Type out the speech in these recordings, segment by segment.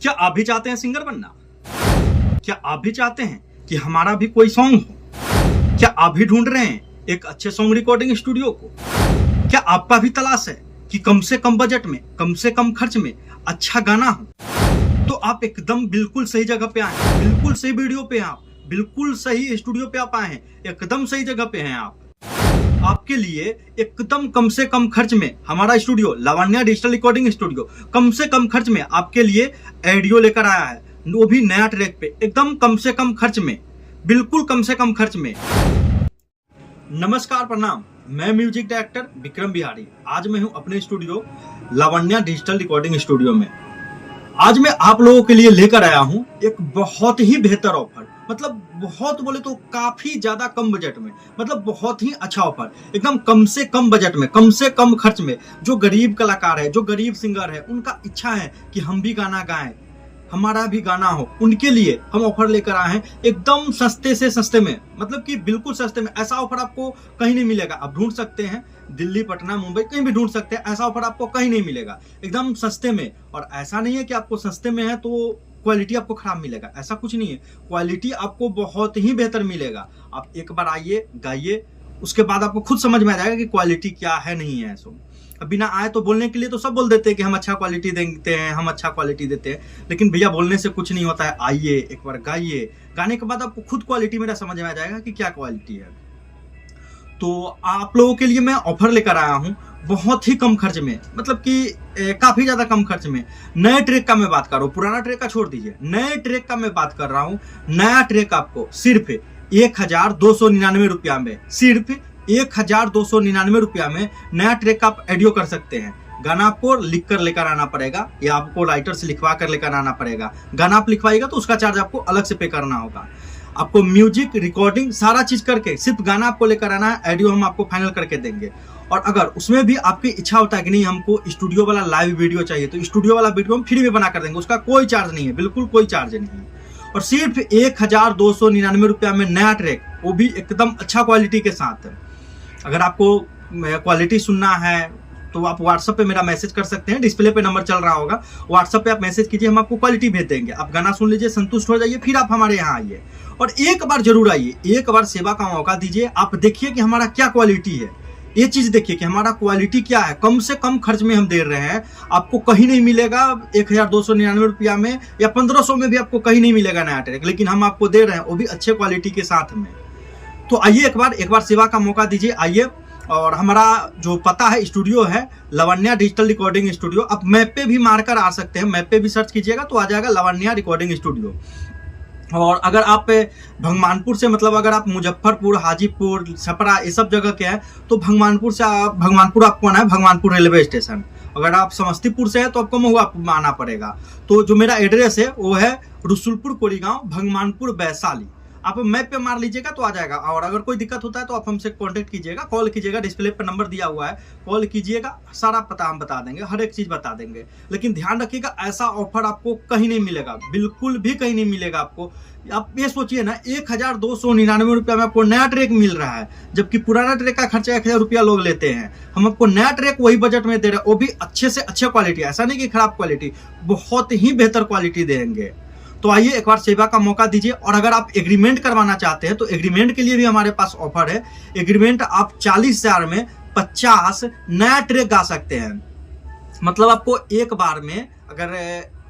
क्या आप भी चाहते हैं सिंगर बनना? क्या आप भी चाहते हैं कि हमारा भी कोई सॉन्ग हो? क्या आप भी ढूंढ रहे हैं एक अच्छे सॉन्ग रिकॉर्डिंग स्टूडियो को? क्या आपका भी तलाश है कि कम से कम बजट में, कम से कम खर्च में अच्छा गाना हो? तो आप एकदम बिल्कुल सही जगह पे आए हैं, बिल्कुल सही वीडियो पे आप, बिल्कुल सही स्टूडियो पे आप आए हैं, एकदम सही जगह पे हैं आप। आपके लिए एकदम कम से कम खर्च में हमारा studio Lavanya digital recording studio कम से कम खर्च में आपके लिए ऑडियो लेकर आया है, वो भी नया ट्रैक पे, एकदम कम से कम खर्च में, बिल्कुल कम से कम खर्च में। नमस्कार, प्रणाम। मैं म्यूजिक डायरेक्टर विक्रम बिहारी। आज मैं हूं अपने studio Lavanya digital recording studio में। आज मैं आप लोगों के लिए लेकर आया हूं एक बहुत ही बेहतर ऑफर, मतलब बहुत बोले तो काफी ज्यादा कम बजट में, मतलब बहुत ही अच्छा ऑफर, एकदम कम से कम बजट में, कम से कम खर्च में। जो गरीब कलाकार है, जो गरीब सिंगर है, उनका इच्छा है कि हम भी गाना गाएं, हमारा भी गाना हो, उनके लिए हम ऑफर लेकर आए हैं एकदम सस्ते से सस्ते में, मतलब कि बिल्कुल सस्ते में। ऐसा ऑफर आपको कहीं नहीं मिलेगा। आप ढूंढ सकते हैं दिल्ली, पटना, मुंबई, कहीं भी ढूंढ सकते हैं, ऐसा ऑफर आपको कहीं नहीं मिलेगा, एकदम सस्ते में। और ऐसा नहीं है कि आपको सस्ते में है तो क्वालिटी आपको खराब मिलेगा, ऐसा कुछ नहीं है। क्वालिटी आपको बहुत ही बेहतर मिलेगा। आप एक बार आइए, गाइए, उसके बाद आपको खुद समझ में आ जाएगा कि क्वालिटी क्या है, नहीं है। सो बिना आए तो बोलने के लिए तो सब बोल देते हैं कि हम अच्छा क्वालिटी देते हैं, हम अच्छा क्वालिटी देते हैं, लेकिन भैया बोलने से कुछ नहीं होता है। आइए, एक बार गाइए, गाने के बाद आपको खुद क्वालिटी मेरा समझ में आ जाएगा कि क्या क्वालिटी है। तो आप लोगों के लिए मैं ऑफर लेकर आया हूं बहुत ही कम खर्च में, मतलब कि काफी ज्यादा कम खर्च में। नए ट्रैक का मैं बात कर रहा हूँ, पुराना ट्रैक का छोड़ दीजिए, नए ट्रैक का मैं बात कर रहा हूँ। नया ट्रैक आपको सिर्फ 1299 रुपया में, सिर्फ 1299 रुपया में नया ट्रैक आप ऑडियो कर सकते हैं। गाना आपको लिख कर लेकर आना पड़ेगा या आपको राइटर से लिखवा कर लेकर आना पड़ेगा। गाना आप लिखवाइएगा तो उसका चार्ज आपको अलग से पे करना होगा। आपको म्यूजिक रिकॉर्डिंग सारा चीज करके सिर्फ गाना आपको लेकर आना है, ऑडियो हम आपको फाइनल करके देंगे। और अगर उसमें भी आपकी इच्छा होता है कि नहीं हमको स्टूडियो वाला लाइव वीडियो चाहिए, तो स्टूडियो वाला वीडियो हम फ्री में बना कर देंगे, उसका कोई चार्ज नहीं है, बिल्कुल कोई चार्ज नहीं है। और सिर्फ 1299 रुपया में नया ट्रैक, वो भी एकदम अच्छा क्वालिटी के साथ। अगर आपको क्वालिटी सुनना है तो आप व्हाट्सएप पे मेरा मैसेज कर सकते हैं, डिस्प्ले पे नंबर चल रहा होगा, व्हाट्सएप पे आप मैसेज कीजिए, हम आपको क्वालिटी भेज देंगे। आप गाना सुन लीजिए, संतुष्ट हो जाइए, फिर आप हमारे यहाँ आइए और एक बार जरूर आइए, एक बार सेवा का मौका दीजिए। आप देखिए कि हमारा क्या क्वालिटी है, ये चीज देखिए कि हमारा क्वालिटी क्या है। कम से कम खर्च में हम दे रहे हैं, आपको कहीं नहीं मिलेगा 1299 रुपया में या 1500 में भी आपको कहीं नहीं मिलेगा नया ट्रैक, लेकिन हम आपको दे रहे हैं वो भी अच्छे क्वालिटी के साथ में। तो आइए, एक बार सेवा का मौका दीजिए, आइए। और हमारा जो पता है स्टूडियो है लावण्या डिजिटल रिकॉर्डिंग स्टूडियो। आप मैप पे भी मारकर आ सकते हैं, मैप पे भी सर्च कीजिएगा तो आ जाएगा लावण्या रिकॉर्डिंग स्टूडियो। और अगर आप भगवानपुर से, मतलब अगर आप मुजफ्फरपुर, हाजीपुर, छपरा, ये सब जगह के हैं तो भगवानपुर आपको आना है, भगवानपुर रेलवे स्टेशन। अगर आप समस्तीपुर से है तो आपको महुआ आना पड़ेगा। तो जो मेरा एड्रेस है वो है रसुलपुर कोरीगांव, भगवानपुर, वैशाली। आप मैप पे मार लीजिएगा तो आ जाएगा। और अगर कोई दिक्कत होता है तो आप हमसे कांटेक्ट कीजिएगा, कॉल कीजिएगा, डिस्प्ले पर नंबर दिया हुआ है, कॉल कीजिएगा, सारा पता हम बता देंगे, हर एक चीज बता देंगे। लेकिन ध्यान रखिएगा, ऐसा ऑफर आपको कहीं नहीं मिलेगा, बिल्कुल भी कहीं नहीं मिलेगा आपको। आप ये सोचिए ना, 1299 रुपया में आपको नया ट्रैक मिल रहा है, जबकि पुराना ट्रैक का खर्चा 1000 रुपया लोग लेते हैं। हम आपको नया ट्रैक वही बजट में दे रहे हैं, वो भी अच्छे से अच्छे क्वालिटी, ऐसा नहीं कि खराब क्वालिटी, बहुत ही बेहतर क्वालिटी देंगे। तो आइए, एक बार सेवा का मौका दीजिए। और अगर आप एग्रीमेंट करवाना चाहते हैं तो एग्रीमेंट के लिए भी हमारे पास ऑफर है। एग्रीमेंट आप 40,000 में 50 नया ट्रैक गा सकते हैं। मतलब आपको एक बार में, अगर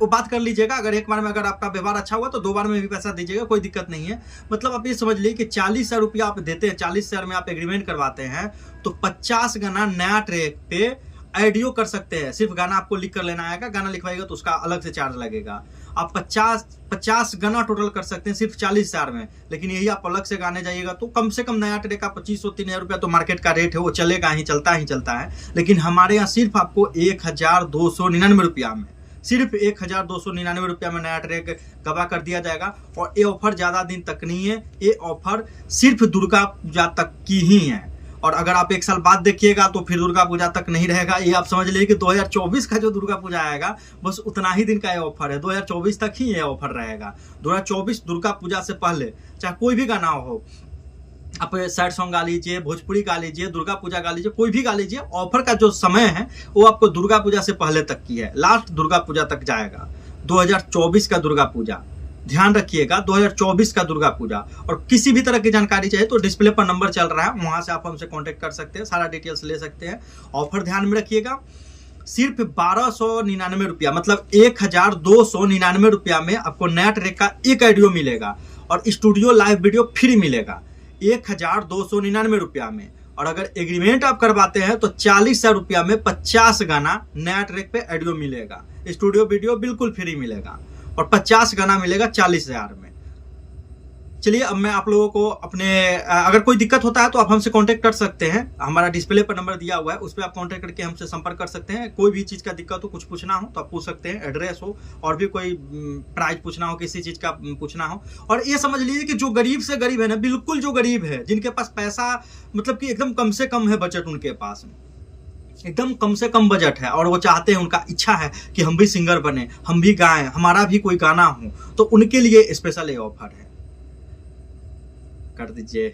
वो बात कर लीजिएगा, अगर एक बार में अगर आपका व्यवहार अच्छा हुआ तो 2 बार में भी पैसा दीजिएगा, कोई दिक्कत नहीं है। मतलब आप ये समझ लीजिए कि 40,000 रुपया आप देते हैं, 40,000 में आप एग्रीमेंट करवाते हैं तो 50 गाना नया ट्रैक पे ऑडियो कर सकते हैं। सिर्फ गाना आपको लिख कर लेना आएगा, गाना लिखवाइएगा तो उसका अलग से चार्ज लगेगा। आप 50 गाना टोटल कर सकते हैं सिर्फ 40,000 में। लेकिन यही आप अलग से गाने जाइएगा तो कम से कम नया ट्रैक का 2500-3000 रुपया तो मार्केट का रेट है, वो चलेगा ही, चलता है। लेकिन हमारे यहाँ सिर्फ आपको 1299 रुपया में, सिर्फ 1299 रुपया में नया ट्रैक गवा कर दिया जाएगा। और ये ऑफर ज्यादा दिन तक नहीं है, ये ऑफर सिर्फ दुर्गा पूजा तक की ही है। और अगर आप 1 साल बाद देखिएगा तो फिर दुर्गा पूजा तक नहीं रहेगा। ये आप समझ लीजिए कि 2024 का जो दुर्गा पूजा आएगा बस उतना ही दिन का ये ऑफर है, 2024 तक ही ये ऑफर रहेगा। 2024 दुर्गा पूजा से पहले चाहे कोई भी गाना हो, आप सैड सॉन्ग गा लीजिए, भोजपुरी गा लीजिए, दुर्गा पूजा गा लीजिए, कोई भी गा लीजिए, ऑफर का जो समय है वो आपको दुर्गा पूजा से पहले तक की है, लास्ट दुर्गा पूजा तक जाएगा। 2024 का दुर्गा पूजा, ध्यान रखिएगा 2024 का दुर्गा पूजा। और किसी भी तरह की जानकारी चाहिए तो डिस्प्ले पर नंबर चल रहा है, वहां से आप हमसे कांटेक्ट कर सकते हैं, सारा डिटेल्स ले सकते हैं। ऑफर ध्यान में रखिएगा, सिर्फ 1299 रुपया, मतलब 1299 रुपया में आपको नेट रेक का एक ऑडियो मिलेगा और स्टूडियो लाइव वीडियो फ्री मिलेगा 1299 रुपया में। और अगर एग्रीमेंट आप करवाते हैं तो 40,000 रुपया में 50 गाना नेट रेक पे ऑडियो मिलेगा, स्टूडियो वीडियो बिल्कुल फ्री मिलेगा और 50 गाना मिलेगा 40,000 में। चलिए अब मैं आप लोगों को अपने अगर कोई दिक्कत होता है तो आप हमसे कांटेक्ट कर सकते हैं, हमारा डिस्प्ले पर नंबर दिया हुआ है, उस पर आप कांटेक्ट करके हमसे संपर्क कर सकते हैं। कोई भी चीज़ का दिक्कत हो, कुछ पूछना हो तो आप पूछ सकते हैं, एड्रेस हो और भी कोई प्राइस पूछना हो, किसी चीज़ का पूछना हो। और ये समझ लीजिए कि जो गरीब से गरीब है ना, बिल्कुल जो गरीब है, जिनके पास पैसा मतलब कि एकदम कम से कम है बजट, उनके पास एकदम कम से कम बजट है और वो चाहते हैं, उनका इच्छा है कि हम भी सिंगर बने, हम भी गाएं, हमारा भी कोई गाना हो, तो उनके लिए स्पेशल ये ऑफर है, कर दीजिए।